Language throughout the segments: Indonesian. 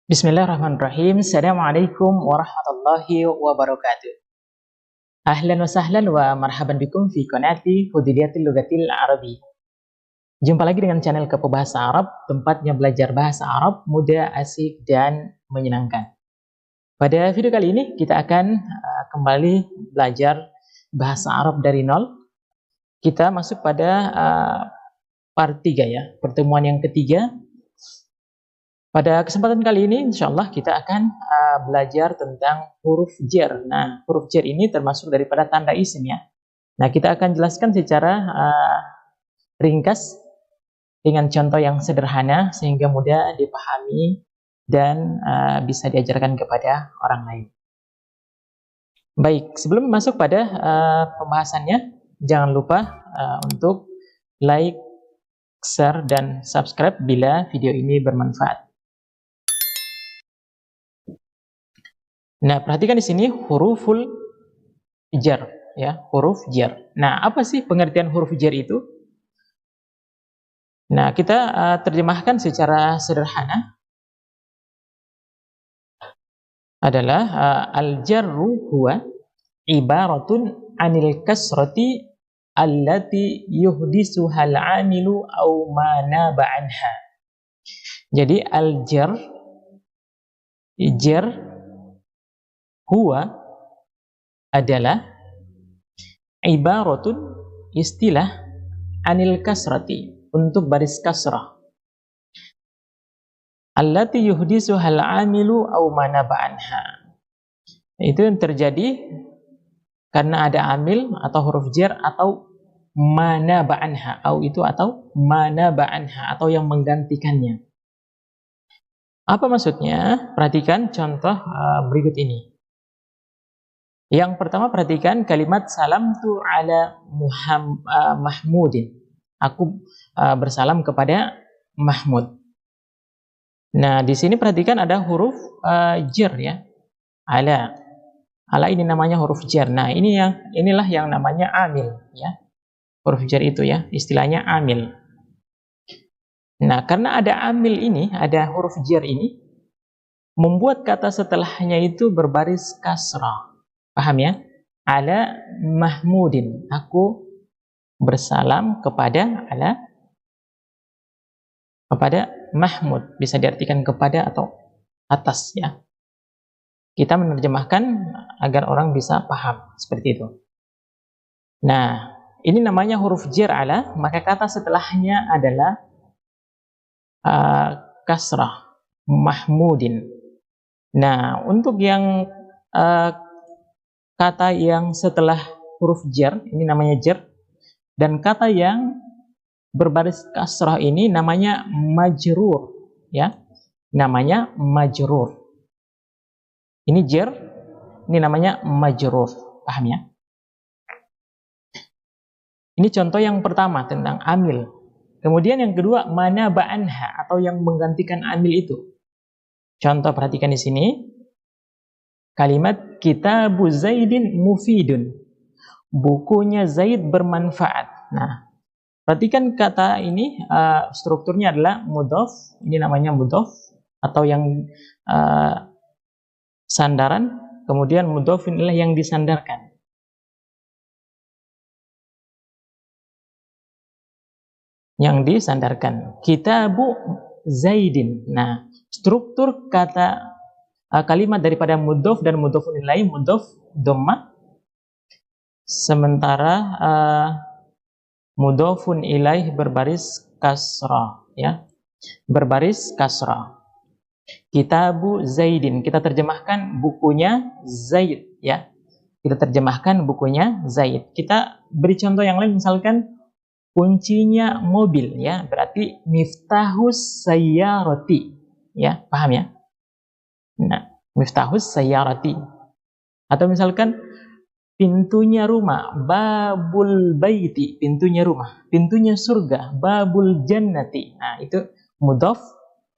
Bismillahirrahmanirrahim. Assalamualaikum warahmatullahi wabarakatuh. Ahlan wa sahlan wa marhaban bikum fi qanati Fudiyatil Lughatil Arabi. Jumpa lagi dengan channel Kepo Bahasa Arab, tempatnya belajar bahasa Arab mudah, asik, dan menyenangkan. Pada video kali ini kita akan kembali belajar bahasa Arab dari nol. Kita masuk pada part 3 ya, pertemuan yang ketiga. Pada kesempatan kali ini, insya Allah kita akan belajar tentang huruf jar. Nah, huruf jar ini termasuk daripada tanda isim ya. Nah, kita akan jelaskan secara ringkas dengan contoh yang sederhana sehingga mudah dipahami dan bisa diajarkan kepada orang lain. Baik, sebelum masuk pada pembahasannya, jangan lupa untuk like, share, dan subscribe bila video ini bermanfaat. Nah, perhatikan di sini huruful jar ya, huruf jar. Nah, apa sih pengertian huruf jar itu? Nah, kita terjemahkan secara sederhana adalah al-jarru huwa ibaratun anil kasrati allati yuhdisuha al-amilu aw ma naba anha. Jadi al-jar huwa adalah ibaratun istilah anil kasrati untuk baris kasrah allati yuhdisuhal amilu aw manaba anha. Itu yang terjadi karena ada amil atau huruf jar atau manaba anha, atau manaba anha atau yang menggantikannya. Apa maksudnya? Perhatikan contoh berikut ini. Yang pertama, perhatikan kalimat salam tu ala Mahmudin. Aku bersalam kepada Mahmud. Nah, di sini perhatikan ada huruf jar ya. Ala. Ala ini namanya huruf jar. Nah, inilah yang namanya amil ya. Huruf jar itu ya, istilahnya amil. Nah, karena ada amil ini, ada huruf jar ini, membuat kata setelahnya itu berbaris kasrah. Paham ya? Ala Mahmudin. Aku bersalam kepada Mahmud. Bisa diartikan kepada atau atas ya. Kita menerjemahkan agar orang bisa paham seperti itu. Nah, ini namanya huruf jar ala, maka kata setelahnya adalah kasrah, Mahmudin. Nah, untuk yang kata yang setelah huruf jar, ini namanya jar, dan kata yang berbaris kasrah ini namanya majrur ya, namanya majrur. Ini jar, ini namanya majrur. Paham ya? Ini contoh yang pertama tentang amil. Kemudian yang kedua, manaba anha atau yang menggantikan amil itu. Contoh, perhatikan di sini. Kalimat kitabu Zaidin mufidun. Bukunya Zaid bermanfaat. Nah, perhatikan kata ini strukturnya adalah mudhof. Ini namanya mudhof atau yang sandaran. Kemudian mudhof inilah yang disandarkan. Yang disandarkan. Kitabu Zaidin. Nah, struktur kata kalimat daripada mudhof dan mudhofun ilaih, mudhof dhammah, sementara mudhofun ilaih berbaris kasrah ya, berbaris kasrah. Kitabu Zaidin, kita terjemahkan bukunya Zaid ya, kita terjemahkan bukunya Zaid. Kita beri contoh yang lain, misalkan kuncinya mobil ya, berarti miftahus sayyarati ya, paham ya? Nah, miftahus sayyarati. Atau misalkan pintunya rumah, babul baiti, pintunya rumah, pintunya surga, babul jannati. Nah, itu mudhof,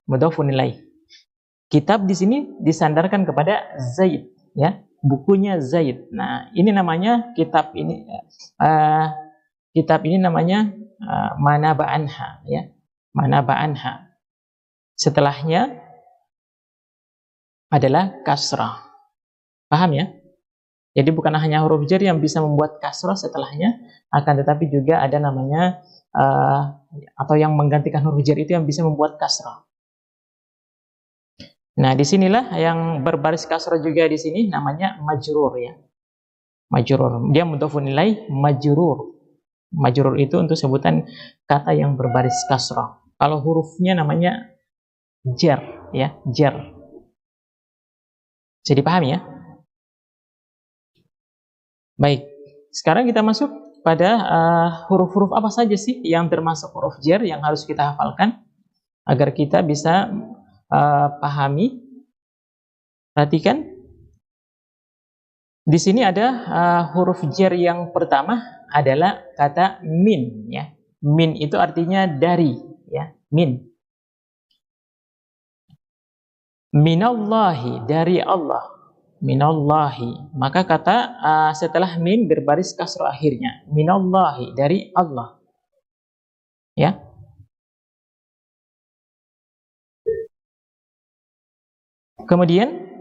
mudhofun ilaih. Kitab di sini disandarkan kepada Zaid ya, bukunya Zaid. Nah, ini namanya kitab ini namanya manaba anha ya, manaba anha. Setelahnya adalah kasrah. Paham ya? Jadi bukan hanya huruf jar yang bisa membuat kasrah setelahnya, akan tetapi juga ada namanya atau yang menggantikan huruf jar itu yang bisa membuat kasrah. Nah, disinilah yang berbaris kasrah juga di sini namanya majrur ya. Majrur. Dia mudhofun ilaih majrur. Majrur itu untuk sebutan kata yang berbaris kasrah. Kalau hurufnya namanya jar ya, jar. Jadi paham ya? Baik. Sekarang kita masuk pada huruf-huruf apa saja sih yang termasuk huruf jar yang harus kita hafalkan agar kita bisa pahami. Perhatikan. Di sini ada huruf jar yang pertama adalah kata min ya. Min itu artinya dari ya, min. Minallahi, dari Allah. Minallahi. Maka kata setelah min berbaris kasrah akhirnya. Minallahi, dari Allah. Ya. Kemudian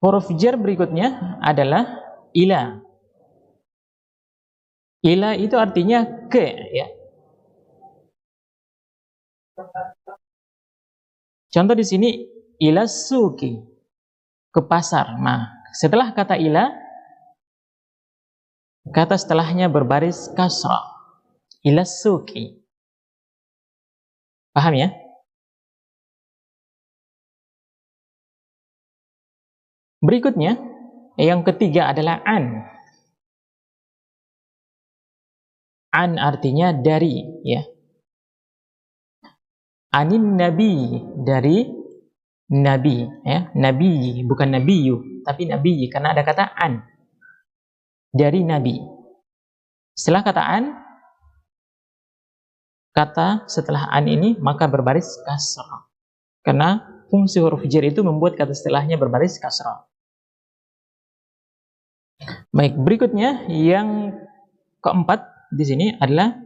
huruf jar berikutnya adalah ila. Ila itu artinya ke ya. Contoh di sini ila suki, ke pasar. Nah, setelah kata ila, kata setelahnya berbaris kasrah. Ila suki. Paham ya? Berikutnya, yang ketiga adalah an. An artinya dari ya. Anin nabi, dari nabi ya. Nabi bukan nabiyu, tapi nabi karena ada kata an. Dari nabi. Setelah kata an, kata setelah an ini maka berbaris kasrah. Karena fungsi huruf jar itu membuat kata setelahnya berbaris kasrah. Baik, berikutnya yang keempat di sini adalah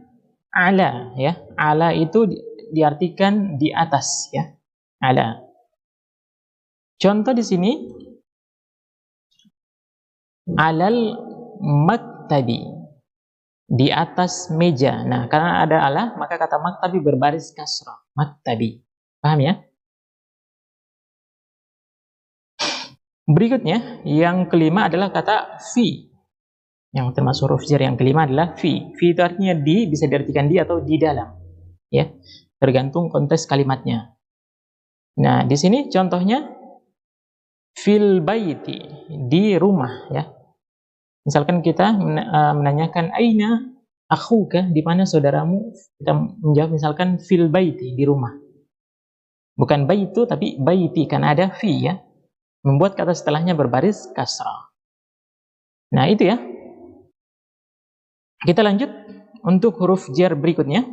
ala ya. Ala itu diartikan di atas ya. Ala. Contoh di sini alal maktabi, di atas meja. Nah, karena ada ala maka kata maktabi berbaris kasrah. Maktabi. Paham ya? Berikutnya yang kelima adalah kata fi. Yang termasuk huruf jar yang kelima adalah fi. Fi itu artinya di, bisa diartikan di atau di dalam. Ya. Tergantung konteks kalimatnya. Nah, di sini contohnya fil baiti, di rumah ya. Misalkan kita menanyakan aina akhuka, di mana saudaramu? Kita menjawab misalkan fil baiti, di rumah. Bukan baitu tapi baiti karena ada fi ya. Membuat kata setelahnya berbaris kasrah. Nah, itu ya. Kita lanjut untuk huruf jar berikutnya.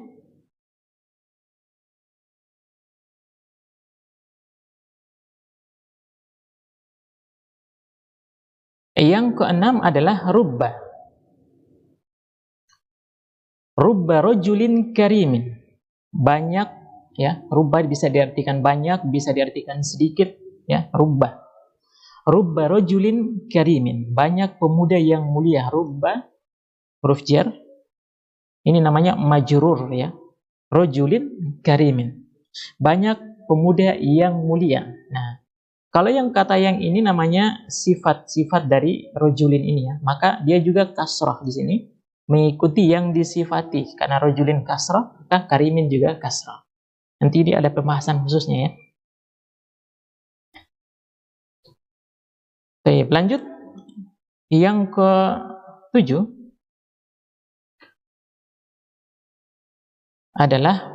Yang keenam adalah rubba. Rubba rajulin karimin. Banyak ya, rubba bisa diartikan banyak, bisa diartikan sedikit ya, rubba. Rubba rajulin karimin. Banyak pemuda yang mulia. Rubba huruf jar. Ini namanya majrur ya. Rajulin karimin. Banyak pemuda yang mulia. Nah, kalau yang kata yang ini namanya sifat-sifat dari rajulin ini ya, maka dia juga kasrah di sini mengikuti yang disifati. Karena rajulin kasrah, maka karimin juga kasrah. Nanti ini ada pembahasan khususnya ya. Oke, lanjut. Yang ke-7 adalah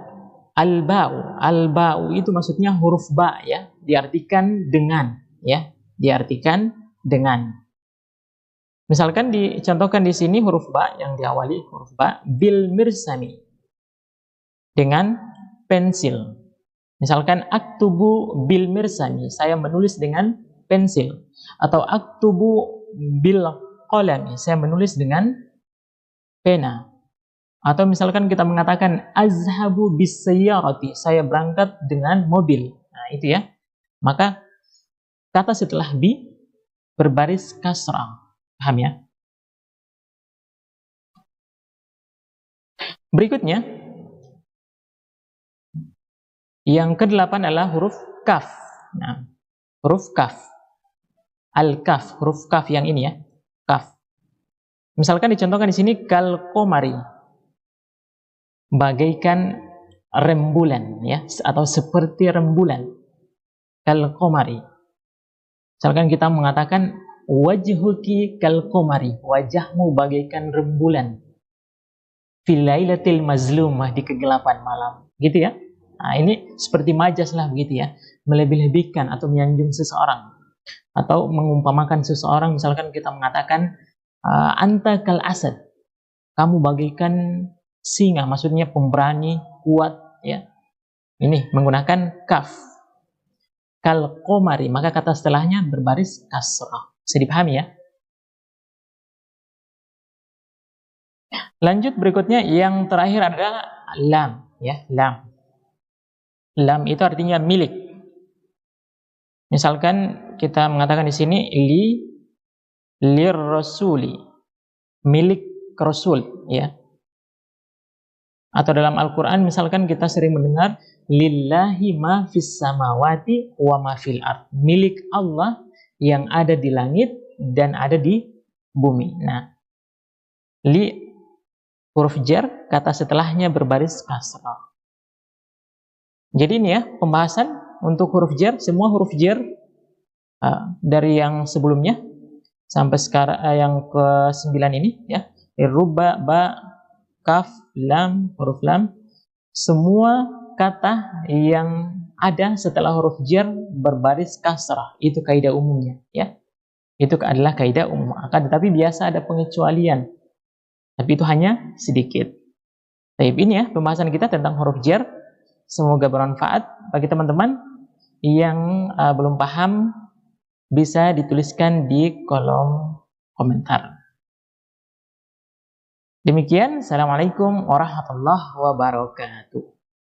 al-ba'u. Al-ba'u itu maksudnya huruf ba ya, diartikan dengan ya, diartikan dengan. Misalkan dicontohkan di sini huruf ba yang diawali huruf ba bil mirsami, dengan pensil. Misalkan aktubu bil mirsami, saya menulis dengan pensil. Atau aktubu bil qalami, saya menulis dengan pena. Atau misalkan kita mengatakan azhabu bis sayyarati, saya berangkat dengan mobil. Nah, itu ya. Maka kata setelah bi berbaris kasrah. Paham ya? Berikutnya, yang ke-8 adalah huruf kaf. Nah, huruf kaf. Al-kaf, huruf kaf yang ini ya. Kaf. Misalkan dicontohkan di sini kal qamari. Bagaikan rembulan ya, atau seperti rembulan. Kal qamari. Misalkan kita mengatakan wajhuki kal qamari, wajahmu bagaikan rembulan. Fil lailatil mazlumah, di kegelapan malam. Gitu ya. Nah, ini seperti majas lah begitu ya. Melebih-lebihkan atau menyanjung seseorang. Atau mengumpamakan seseorang, misalkan kita mengatakan anta kal asad, kamu bagaikan singa, maksudnya pemberani, kuat ya. Ini menggunakan kaf. Kal qamari, maka kata setelahnya berbaris kasrah. Bisa dipahami ya? Lanjut berikutnya, yang terakhir adalah lam ya, lam. Lam itu artinya milik. Misalkan kita mengatakan di sini lir rasuli, milik rasul ya. Atau dalam Al-Qur'an misalkan kita sering mendengar lillahi ma fis samawati wa ma fil ard, milik Allah yang ada di langit dan ada di bumi. Nah, li huruf jar, kata setelahnya berbaris kasrah. Jadi ini ya pembahasan untuk huruf jar, semua huruf jar dari yang sebelumnya sampai sekarang yang ke-9 ini ya. Ruba, ba, kaf, lam, huruf lam, semua kata yang ada setelah huruf jar berbaris kasrah, itu kaidah umumnya ya. Itu adalah kaidah umum. Akan tetapi biasa ada pengecualian. Tapi itu hanya sedikit. Baik, ini ya pembahasan kita tentang huruf jar. Semoga bermanfaat bagi teman-teman yang belum paham, bisa dituliskan di kolom komentar. Demikian, Assalamualaikum warahmatullahi wabarakatuh.